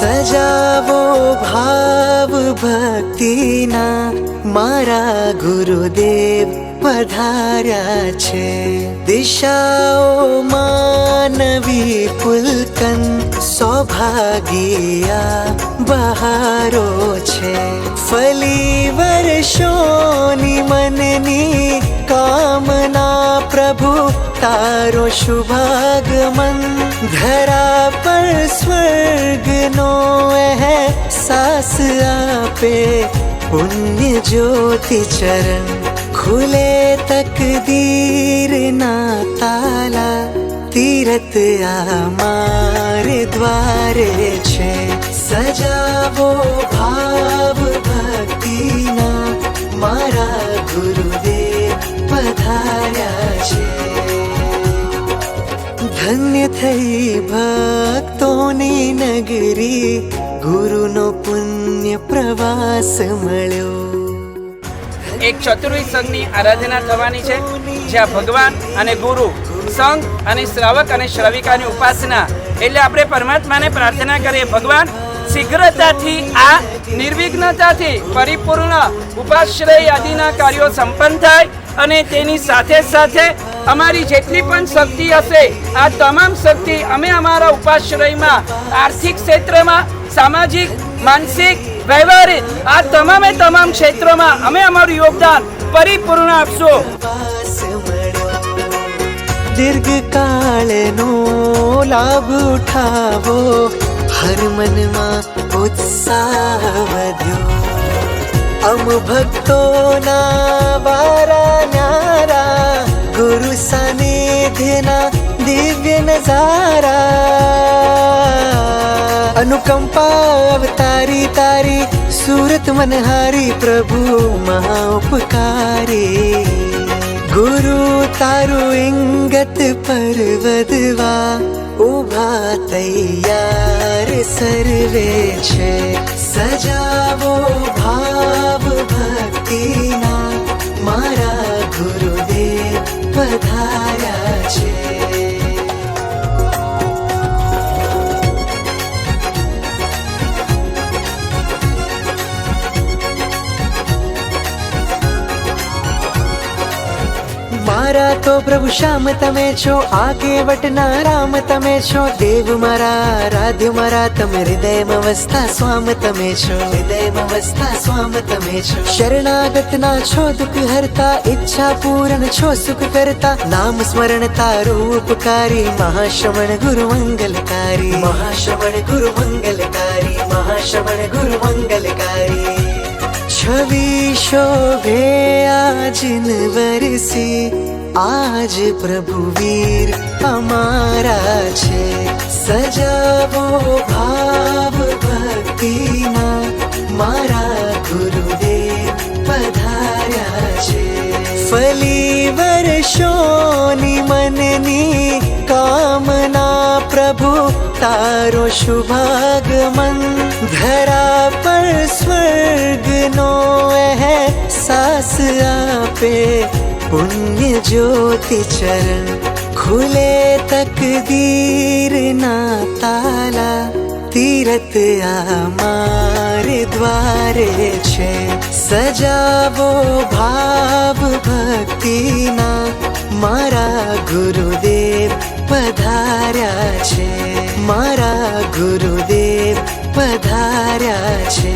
સજાવો ભાવ ભક્તિના મારા ગુરુદેવ પધાર્યા છે. દિશાઓ નવી પુલકન સૌભાગ્યા બહારો છે. ફલી વર્ષોની મનની કામના પ્રભુ તારો શુભાગમન. ધરા પર સ્વર્ગનો અહેસાસ આપે પુણ્ય જ્યોતિ ચરણ. ખુલે તકદીર ના તાલા તીરથ અમારે દ્વારે છે. સજાવો ભાવ ભક્તિના મારા ગુરુદેવ પધાર્યા છે. ધન્ય થઈ ભક્તોની નગરી ગુરુનો પુણ્ય પ્રવાસ મળ્યો. એક ચતુર્વિધ સંઘની આરાધના થવાની છે, જ્યાં ભગવાન અને ગુરુ, સંઘ અને શ્રાવક અને શ્રવિકાની ઉપાસના. એટલે આપણે પરમાત્માને પ્રાર્થના કરીએ, ભગવાન શીઘ્રતાથી આ નિર્વિઘ્નતાથી પરિપૂર્ણ ઉપાશ્રય આદિના કાર્યો સંપન્ન થાય અને તેની સાથે સાથે અમારી જેટલી પણ શક્તિ હશે આ તમામ શક્તિ અમે અમારા ઉપાશ્રયમાં આર્થિક ક્ષેત્રમાં, સામાજિક, માનસિક, વ્યવહારિક આ તમામ ક્ષેત્રોમાં અમે અમારું યોગદાન પરિપૂર્ણ આપશો. દીર્ઘકાળનો લાભ ઉઠાવો, હર મનમાં ઉત્સાહ વધ્યો. અમ ભક્તોના વારા ન્યારા, ગુરુ સાનિધ્યના દિવ્ય નજારા. અનુકંપા અવતારી તારી, સુરત મનહારી પ્રભુ મહા ઉપકારી. ગુરુ તારું ઇંગત પરવદવા ઉભા તૈયાર સર્વે છે. સજાવો ભાવ ભક્તિના મારા ગુરુદેવ પધાર્યા છે. મારા તો પ્રભુ શ્યામ તમે છો, આ કેવટના રામ તમે છો. દેવ મારા રાધ્ય મારા તમે, હૃદયમાં વસતા સ્વામ તમે છો. હૃદયમાં વસતા સ્વામ તમે છો. શરણાગતના છો દુઃખ હરતા, ઈચ્છા પૂરણ છો સુખ કરતા. નામ સ્મરણ તારું ઉપકારી, મહાશ્રવણ ગુરુ મંગલકારી. મહાશ્રવણ ગુરુ મંગલકારી. મહાશ્રવણ ગુરુ મંગલકારી. છવી શોભે આજન વરસી, આજ પ્રભુ વીર અમારા છે. સજાવો ભાવ ભક્તિના મારા ગુરુદેવ પધાર્યા છે. ફલી વર્ષોની મનની કામના પ્રભુ તારો શુભાગમન. ધરા પર સ્વર્ગનો અહેસાસ આપે પુણ્ય જ્યોતિ ચરણ. ખુલે તકદીર ના તાલા તીરથ અમારે દ્વારે છે. સજાવો ભાવ ભક્તિના મારા ગુરુદેવ પધાર્યા છે. મારા ગુરુદેવ પધાર્યા છે.